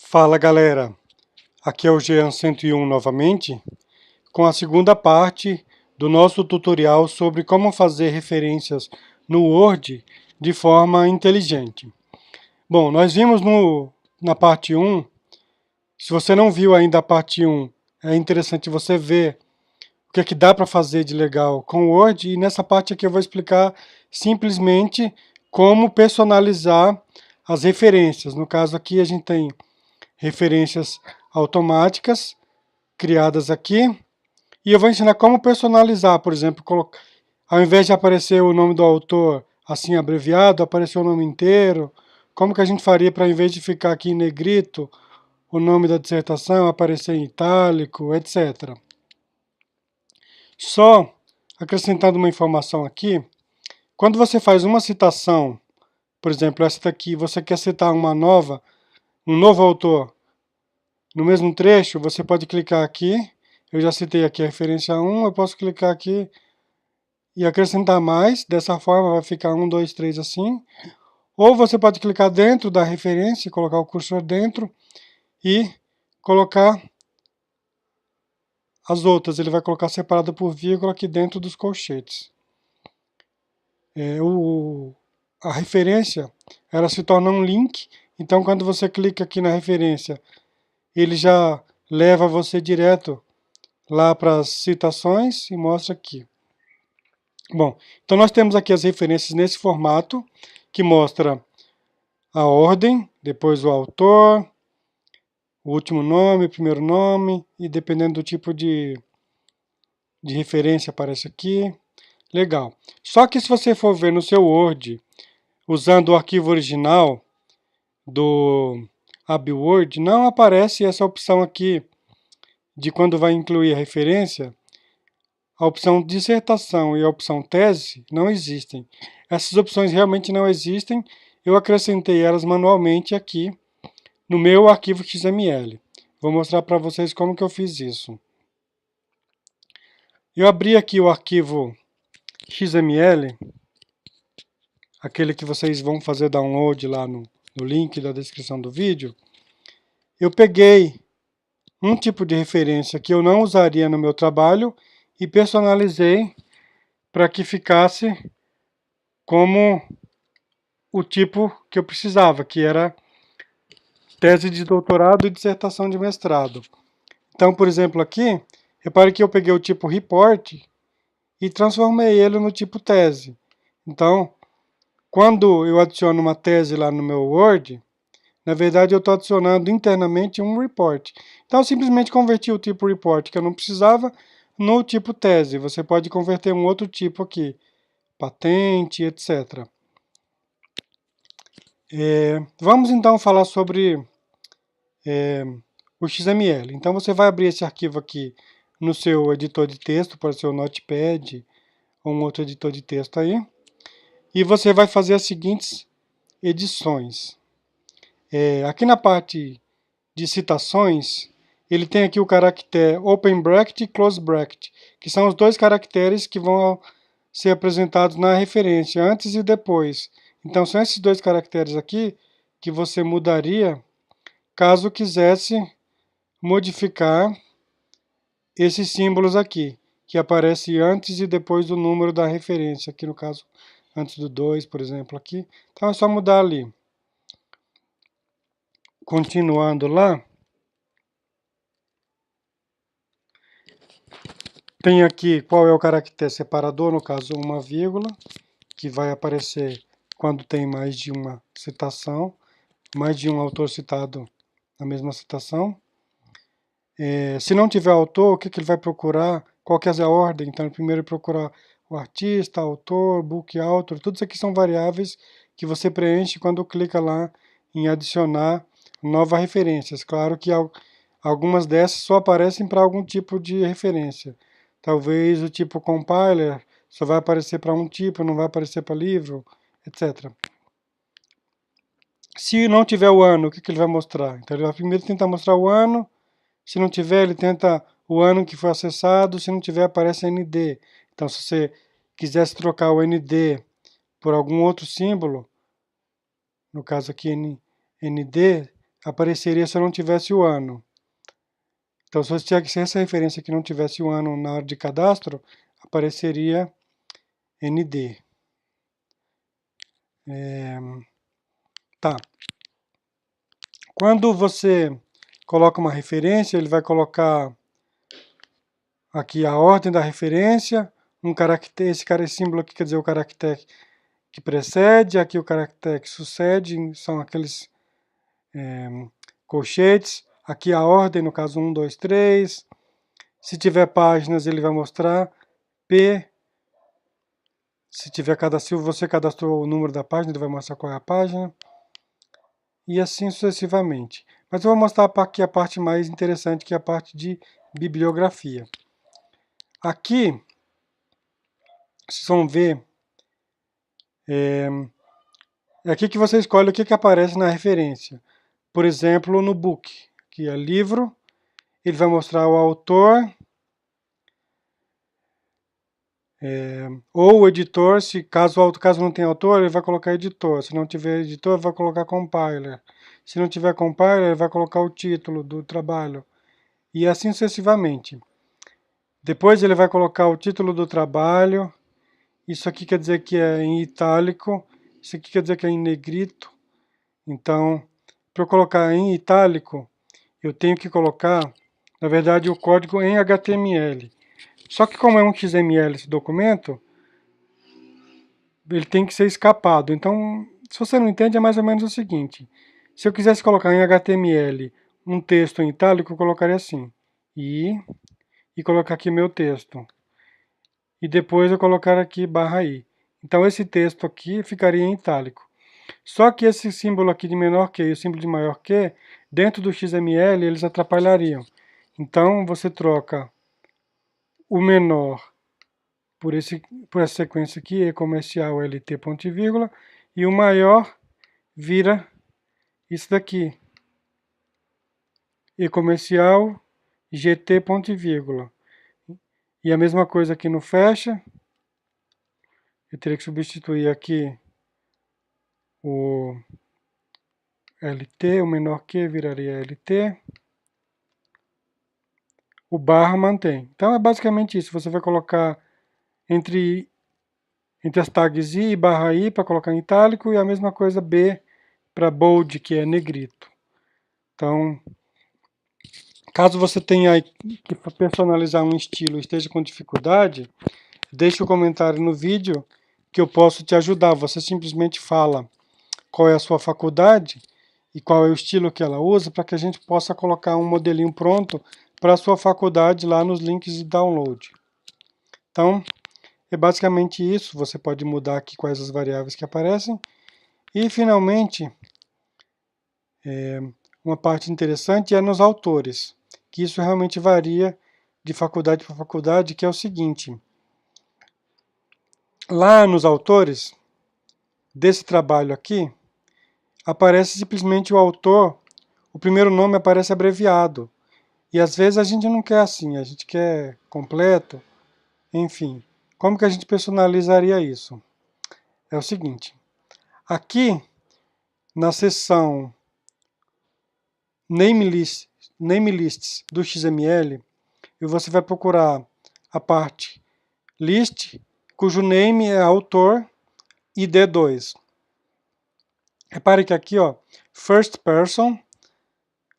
Fala galera, aqui é o Jean101 novamente, com a segunda parte do nosso tutorial sobre como fazer referências no Word de forma inteligente. Bom, nós vimos na parte 1, se você não viu ainda a parte 1, é interessante você ver o que é que dá para fazer de legal com o Word, e nessa parte aqui eu vou explicar simplesmente como personalizar as referências. No caso aqui a gente tem referências automáticas criadas aqui, e eu vou ensinar como personalizar, por exemplo, ao invés de aparecer o nome do autor assim abreviado, aparecer o nome inteiro, como que a gente faria para, ao invés de ficar aqui em negrito, o nome da dissertação aparecer em itálico, etc. Só acrescentando uma informação aqui, quando você faz uma citação, por exemplo, essa daqui, você quer citar um novo autor, no mesmo trecho, você pode clicar aqui, eu já citei aqui a referência 1, eu posso clicar aqui e acrescentar mais, dessa forma vai ficar 1, 2, 3 assim. Ou você pode clicar dentro da referência, colocar o cursor dentro e colocar as outras, ele vai colocar separado por vírgula aqui dentro dos colchetes. A referência, ela se torna um link, então quando você clica aqui na referência, ele já leva você direto lá para as citações e mostra aqui. Bom, então nós temos aqui as referências nesse formato, que mostra a ordem, depois o autor, o último nome, o primeiro nome, e dependendo do tipo de referência aparece aqui. Legal. Só que se você for ver no seu Word, usando o arquivo original do AbiWord, não aparece essa opção aqui de quando vai incluir a referência. A opção dissertação e a opção tese não existem. Essas opções realmente não existem. Eu acrescentei elas manualmente aqui no meu arquivo XML. Vou mostrar para vocês como que eu fiz isso. Eu abri aqui o arquivo XML, aquele que vocês vão fazer download lá no link da descrição do vídeo. Eu peguei um tipo de referência que eu não usaria no meu trabalho e personalizei para que ficasse como o tipo que eu precisava, que era tese de doutorado e dissertação de mestrado. Então, por exemplo, aqui, repare que eu peguei o tipo report e transformei ele no tipo tese. Então, quando eu adiciono uma tese lá no meu Word, na verdade eu estou adicionando internamente um report. Então, eu simplesmente converti o tipo report que eu não precisava no tipo tese. Você pode converter um outro tipo aqui, patente, etc. Vamos então falar sobre o XML. Então você vai abrir esse arquivo aqui no seu editor de texto, pode ser o Notepad ou um outro editor de texto aí, e você vai fazer as seguintes edições. Aqui na parte de citações, ele tem aqui o caractere open bracket e close bracket, que são os dois caracteres que vão ser apresentados na referência, antes e depois. Então são esses dois caracteres aqui que você mudaria caso quisesse modificar esses símbolos aqui, que aparece antes e depois do número da referência, aqui no caso, antes do 2, por exemplo, aqui. Então é só mudar ali. Continuando lá, tem aqui qual é o caractere separador, no caso uma vírgula, que vai aparecer quando tem mais de uma citação, mais de um autor citado na mesma citação. Se não tiver autor, o que ele vai procurar? Qual que é a ordem? Então, primeiro ele procura o artista, autor, book author, tudo isso aqui são variáveis que você preenche quando clica lá em adicionar novas referências. Claro que algumas dessas só aparecem para algum tipo de referência. Talvez o tipo compiler só vai aparecer para um tipo, não vai aparecer para livro, etc. Se não tiver o ano, o que ele vai mostrar? Então ele vai primeiro tentar mostrar o ano. Se não tiver, ele tenta o ano que foi acessado. Se não tiver, aparece ND. Então, se você quisesse trocar o ND por algum outro símbolo, no caso aqui ND, apareceria se eu não tivesse o ano. Então, se essa referência aqui não tivesse o ano na hora de cadastro, apareceria ND. Tá. Quando você coloca uma referência, ele vai colocar aqui a ordem da referência, um caractere, esse símbolo aqui quer dizer o caractere que precede, aqui o caractere que sucede, são aqueles colchetes, aqui a ordem, no caso 1, 2, 3, se tiver páginas ele vai mostrar P, se você cadastrou o número da página, ele vai mostrar qual é a página, e assim sucessivamente. Mas eu vou mostrar aqui a parte mais interessante, que é a parte de bibliografia. Aqui, vocês vão ver, é aqui que você escolhe o que aparece na referência. Por exemplo, no book, que é livro, ele vai mostrar o autor, ou o editor, caso não tenha autor, ele vai colocar editor. Se não tiver editor, ele vai colocar compiler. Se não tiver compiler, ele vai colocar o título do trabalho. E assim sucessivamente. Depois ele vai colocar o título do trabalho. Isso aqui quer dizer que é em itálico. Isso aqui quer dizer que é em negrito. Então, para eu colocar em itálico, eu tenho que colocar, na verdade, o código em HTML. Só que como é um XML esse documento, ele tem que ser escapado. Então, se você não entende, é mais ou menos o seguinte. Se eu quisesse colocar em HTML um texto em itálico, eu colocaria assim. E colocar aqui meu texto. E depois eu colocar aqui /i. Então, esse texto aqui ficaria em itálico. Só que esse símbolo aqui de menor que e o símbolo de maior que, dentro do XML, eles atrapalhariam. Então, você troca o menor por essa sequência aqui, E comercial LT ponto e vírgula, e o maior vira isso daqui, E comercial GT ponto e vírgula. E a mesma coisa aqui no fecha, eu teria que substituir aqui o LT, o menor que viraria LT, o barra mantém. Então é basicamente isso, você vai colocar entre as tags I e /i para colocar em itálico, e a mesma coisa B para bold, que é negrito. Então, caso você tenha que personalizar um estilo e esteja com dificuldade, deixe um comentário no vídeo que eu posso te ajudar. Você simplesmente fala qual é a sua faculdade e qual é o estilo que ela usa, para que a gente possa colocar um modelinho pronto para a sua faculdade lá nos links de download. Então, é basicamente isso. Você pode mudar aqui quais as variáveis que aparecem. E, finalmente, uma parte interessante é nos autores, que isso realmente varia de faculdade para faculdade, que é o seguinte. Lá nos autores desse trabalho aqui, aparece simplesmente o autor, o primeiro nome aparece abreviado. E às vezes a gente não quer assim, a gente quer completo, enfim. Como que a gente personalizaria isso? É o seguinte, aqui na seção Name Lists do XML, e você vai procurar a parte list, cujo name é autor e D2. Repare que aqui, ó, first person,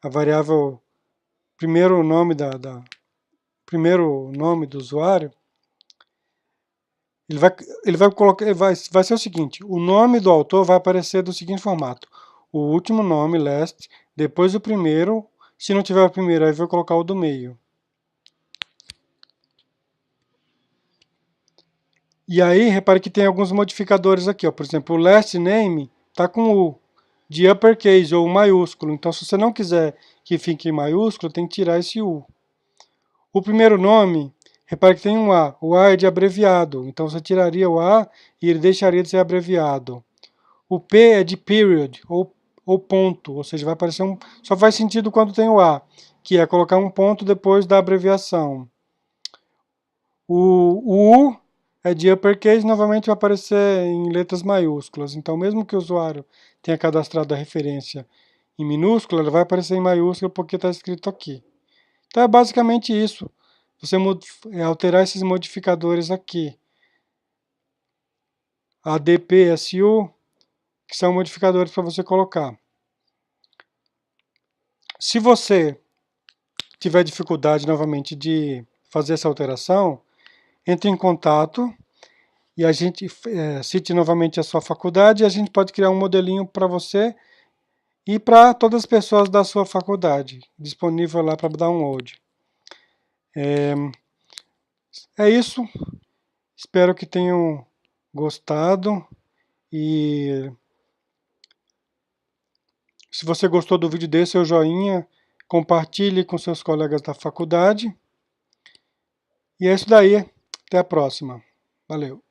a variável primeiro nome do usuário, vai ser o seguinte, o nome do autor vai aparecer do seguinte formato: o último nome, last, depois o primeiro, se não tiver o primeiro, aí vai colocar o do meio. E aí, repare que tem alguns modificadores aqui, ó. Por exemplo, o last name está com U, de uppercase ou maiúsculo. Então, se você não quiser que fique em maiúsculo, tem que tirar esse U. O primeiro nome, repare que tem um A. O A é de abreviado, então você tiraria o A e ele deixaria de ser abreviado. O P é de period, ou ponto, ou seja, vai aparecer só faz sentido quando tem o A, que é colocar um ponto depois da abreviação. O U é de uppercase, novamente vai aparecer em letras maiúsculas. Então, mesmo que o usuário tenha cadastrado a referência em minúsculo, ela vai aparecer em maiúsculo porque está escrito aqui. Então é basicamente isso. Você alterar esses modificadores aqui. ADP, SU, que são modificadores para você colocar. Se você tiver dificuldade novamente de fazer essa alteração, entre em contato e a gente cite novamente a sua faculdade e a gente pode criar um modelinho para você e para todas as pessoas da sua faculdade, disponível lá para download. É isso. Espero que tenham gostado e se você gostou do vídeo, dê seu joinha, compartilhe com seus colegas da faculdade. E é isso daí. Até a próxima. Valeu.